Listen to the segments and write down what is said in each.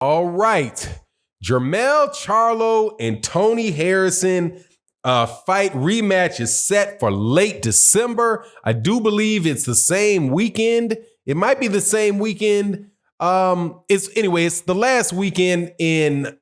All right. Jermell Charlo and Tony Harrison fight rematch is set for late December. I do believe it's the same weekend. It might be the same weekend. It's the last weekend in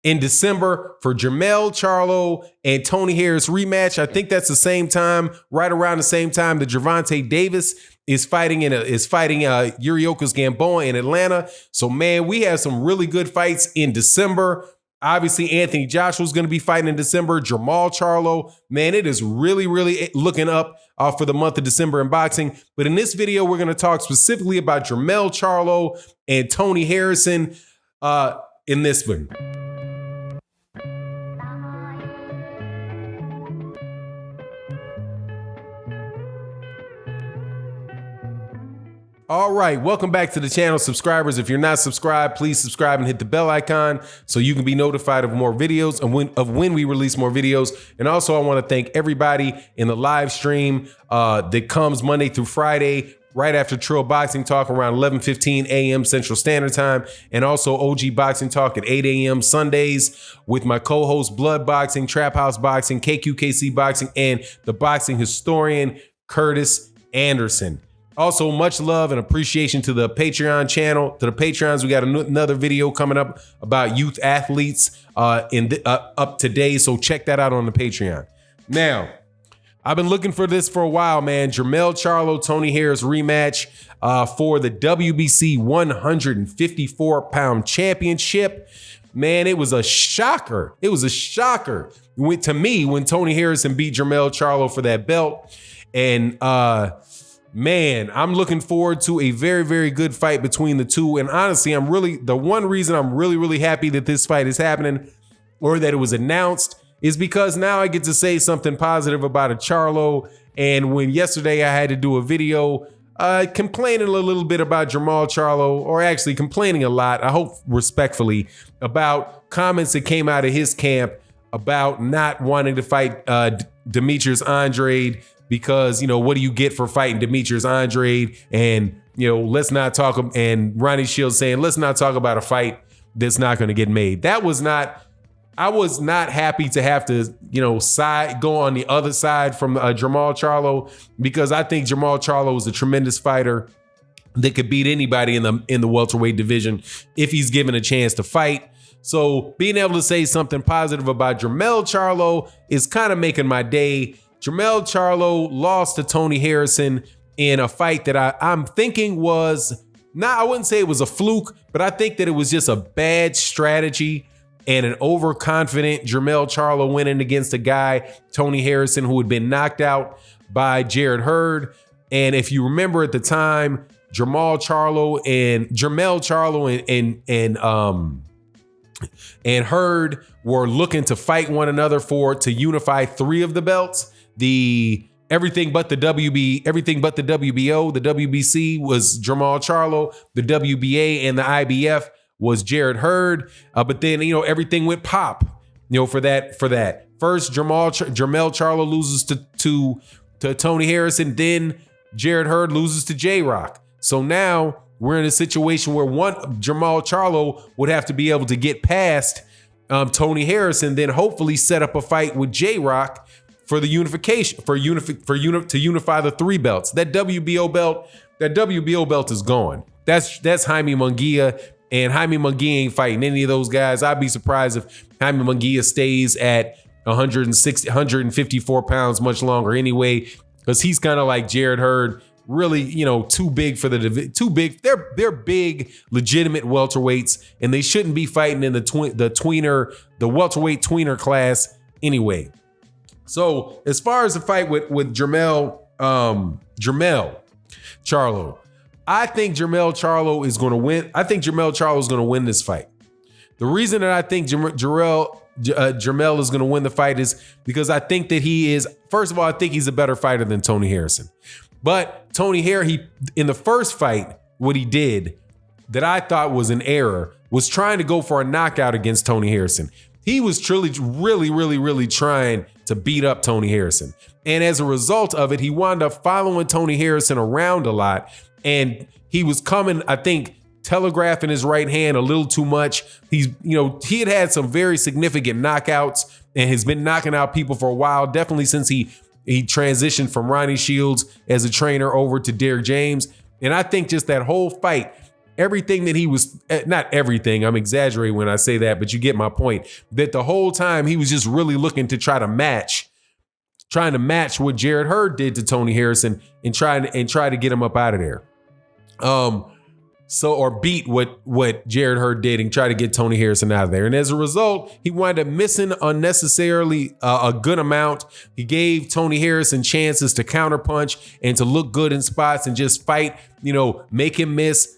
December for Jermell Charlo and Tony Harris rematch. I think that's the same time, right around the same time that Gervonta Davis is fighting Yuriorkis Gamboa in Atlanta. So man, we have some really good fights in December. Obviously, Anthony Joshua's going to be fighting in December. Jermell Charlo, man, it is really, really looking up for the month of December in boxing. But in this video, we're going to talk specifically about Jermell Charlo and Tony Harrison in this one. All right, welcome back to the channel, subscribers. If you're not subscribed, please subscribe and hit the bell icon so you can be notified of more videos and when we release more videos. And also, I want to thank everybody in the live stream that comes Monday through Friday, right after Trill Boxing Talk around 11:15 a.m. Central Standard Time, and also OG Boxing Talk at 8 a.m. Sundays with my co-host Blood Boxing, Trap House Boxing, KQKC Boxing, and the boxing historian Curtis Anderson. Also, much love and appreciation to the Patreon channel, to the Patreons. We got another video coming up about youth athletes up today, so check that out on the Patreon. Now, I've been looking for this for a while, man. Jermell Charlo, Tony Harris rematch for the WBC 154-pound championship. Man, it was a shocker. It was a shocker to me when Tony Harrison beat Jermell Charlo for that belt. And man, I'm looking forward to a very, very good fight between the two. And honestly, the one reason I'm really happy that this fight is happening or that it was announced is because now I get to say something positive about a Charlo. And when yesterday I had to do a video complaining a little bit about Jermell Charlo, or actually complaining a lot, I hope respectfully, about comments that came out of his camp about not wanting to fight Demetrius Andrade, because, you know, what do you get for fighting Demetrius Andrade? And, you know, let's not talk, and Ronnie Shields saying, let's not talk about a fight that's not going to get made. I was not happy to have to, you know, go on the other side from Jermell Charlo, because I think Jermell Charlo is a tremendous fighter that could beat anybody in the welterweight division if he's given a chance to fight. So being able to say something positive about Jermell Charlo is kind of making my day. Jermell Charlo lost to Tony Harrison in a fight that I'm thinking was I wouldn't say it was a fluke, but I think that it was just a bad strategy and an overconfident Jermell Charlo winning against a guy, Tony Harrison, who had been knocked out by Jarrett Hurd. And if you remember at the time, Jermell Charlo and Hurd were looking to fight one another to unify 3 of the belts. Everything but the WBO, the WBC was Jermell Charlo, the WBA and the IBF was Jarrett Hurd. But then, you know, everything went pop, you know, for that. First, Jermell Charlo loses to Tony Harrison, then Jarrett Hurd loses to J-Rock. So now we're in a situation where Jermell Charlo would have to be able to get past Tony Harrison, then hopefully set up a fight with J-Rock for the unification, to unify the 3 belts. That WBO belt is gone. That's Jaime Munguia, and Jaime Munguia ain't fighting any of those guys. I'd be surprised if Jaime Munguia stays at 154 pounds much longer anyway, because he's kind of like Jarrett Hurd, really, you know, too big for too big. They're big, legitimate welterweights, and they shouldn't be fighting in the welterweight tweener class anyway. So as far as the fight with Jermell Charlo, I think Jermell Charlo is going to win. I think Jermell Charlo is going to win this fight. The reason that I think Jermell is going to win the fight is because I think that first of all, I think he's a better fighter than Tony Harrison. But Tony Harrison, in the first fight, what he did that I thought was an error was trying to go for a knockout against Tony Harrison. He was truly, really trying to beat up Tony Harrison. And as a result of it, he wound up following Tony Harrison around a lot. And he was coming, I think, telegraphing his right hand a little too much. He had some very significant knockouts and has been knocking out people for a while, definitely since he transitioned from Ronnie Shields as a trainer over to Derrick James. And I think just that whole fight, everything that he was, not everything, I'm exaggerating when I say that, but you get my point, that the whole time he was just really looking to trying to match what Jarrett Hurd did to Tony Harrison and try to get him up out of there. Or beat what Jarrett Hurd did and try to get Tony Harrison out of there. And as a result, he wound up missing unnecessarily a good amount. He gave Tony Harrison chances to counterpunch and to look good in spots and just fight, make him miss,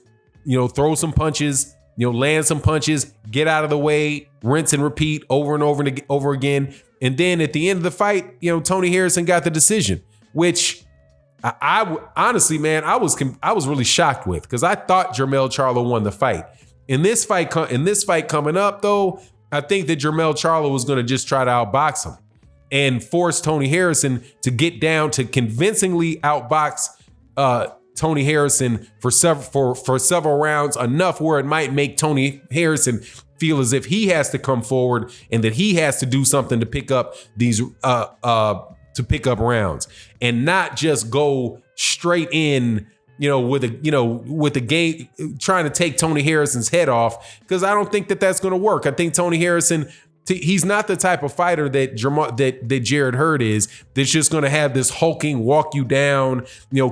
throw some punches, land some punches, get out of the way, rinse and repeat over and over again. And then at the end of the fight, Tony Harrison got the decision, which I honestly, man, I was really shocked with, because I thought Jermell Charlo won the fight. In this fight coming up, though, I think that Jermell Charlo was going to just try to outbox him and force Tony Harrison to get down to convincingly outbox Tony Harrison for several rounds, enough where it might make Tony Harrison feel as if he has to come forward and that he has to do something to pick up these rounds and not just go straight in, with the game, trying to take Tony Harrison's head off, because I don't think that that's going to work. I think Tony Harrison, he's not the type of fighter that Jarrett Hurd is, that's just going to have this hulking, walk you down,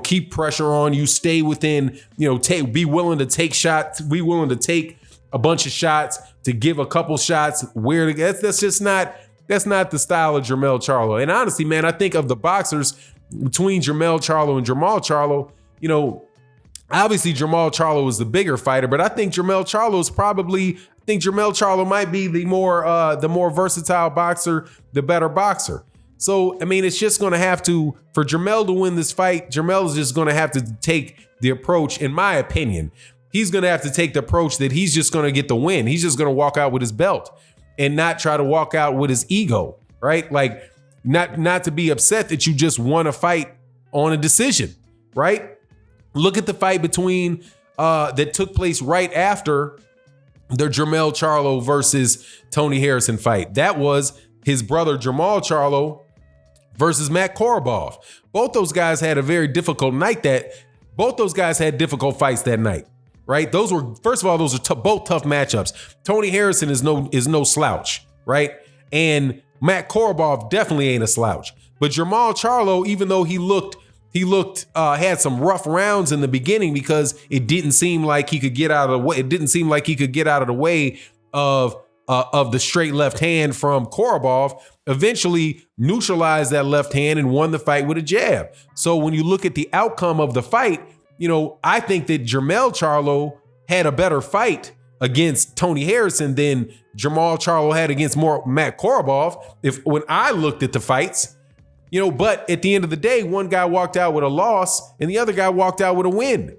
keep pressure on you, stay within, be willing to take shots, be willing to take a bunch of shots, to give a couple shots where that's not the style of Jermell Charlo. And honestly, man, I think of the boxers between Jermell Charlo and Jermall Charlo, obviously Jermall Charlo is the bigger fighter, but I think Jermell Charlo might be the more versatile boxer, the better boxer. So, I mean, it's just going to have to, for Jermell to win this fight, Jermell is just going to have to take the approach, in my opinion, he's going to have to take the approach that he's just going to get the win. He's just going to walk out with his belt and not try to walk out with his ego, right? Like, not to be upset that you just won a fight on a decision, right? Look at the fight between that took place right after the Jermell Charlo versus Tony Harrison fight. That was his brother Jermall Charlo versus Matt Korobov. Both those guys had a very difficult night. Both those guys had difficult fights that night, right? Those are both tough matchups. Tony Harrison is no slouch, right? And Matt Korobov definitely ain't a slouch. But Jermall Charlo, even though he had some rough rounds in the beginning because it didn't seem like he could get out of the way. It didn't seem like he could get out of the way of the straight left hand from Korobov. Eventually neutralized that left hand and won the fight with a jab. So when you look at the outcome of the fight, I think that Jermell Charlo had a better fight against Tony Harrison than Jermall Charlo had against Matt Korobov. When I looked at the fights, but at the end of the day, one guy walked out with a loss and the other guy walked out with a win.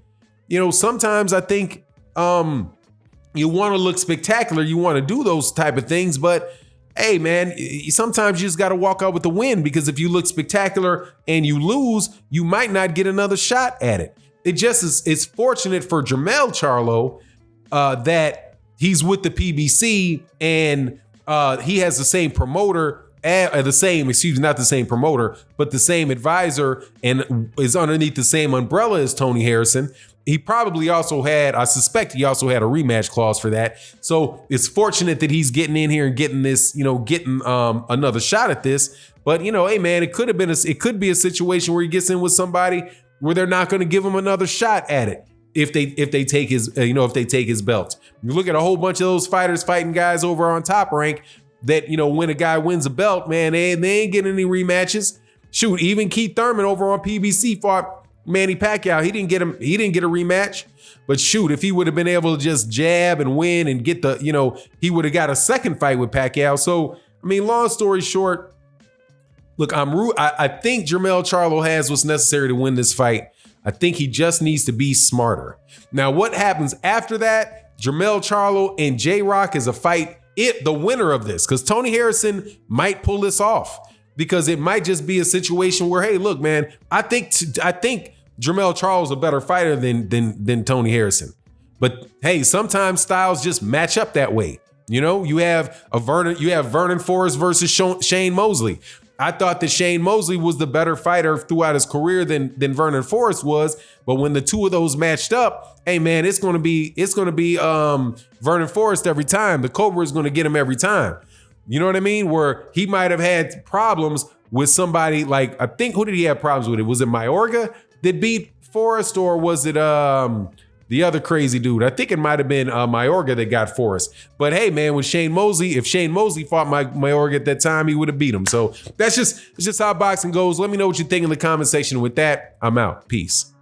Sometimes I think you want to look spectacular, you want to do those type of things, but hey, man, sometimes you just got to walk out with the win, because if you look spectacular and you lose, you might not get another shot at it. It's fortunate for Jermell Charlo that he's with the PBC and he has the same promoter, not the same promoter, but the same advisor, and is underneath the same umbrella as Tony Harrison. I suspect he also had a rematch clause for that. So it's fortunate that he's getting in here and getting this, getting another shot at this. But hey man, it could be a situation where he gets in with somebody where they're not going to give him another shot at it if they take his belt. You look at a whole bunch of those fighters fighting guys over on Top Rank that, when a guy wins a belt, man, they ain't getting any rematches. Shoot, even Keith Thurman over on PBC fought Manny Pacquiao. He didn't get a rematch. But shoot, if he would have been able to just jab and win and get he would have got a second fight with Pacquiao. So, I mean, long story short, look, I think Jermell Charlo has what's necessary to win this fight. I think he just needs to be smarter. Now, what happens after that? Jermell Charlo and J-Rock is a fight. The winner of this, because Tony Harrison might pull this off, because it might just be a situation where, hey, look, man, I think Jermell Charlo is a better fighter than Tony Harrison. But hey, sometimes styles just match up that way. You know, you have Vernon Forrest versus Shane Mosley. I thought that Shane Mosley was the better fighter throughout his career than Vernon Forrest was. But when the two of those matched up, hey man, it's gonna be Vernon Forrest every time. The Cobra is gonna get him every time. You know what I mean? Where he might have had problems with somebody like, I think, who did he have problems with? Was it Mayorga that beat Forrest, or was it the other crazy dude? I think it might have been Mayorga that got Forrest. But hey, man, with Shane Mosley, if Shane Mosley fought Mayorga at that time, he would have beat him. So it's just how boxing goes. Let me know what you think in the comment section. With that, I'm out. Peace.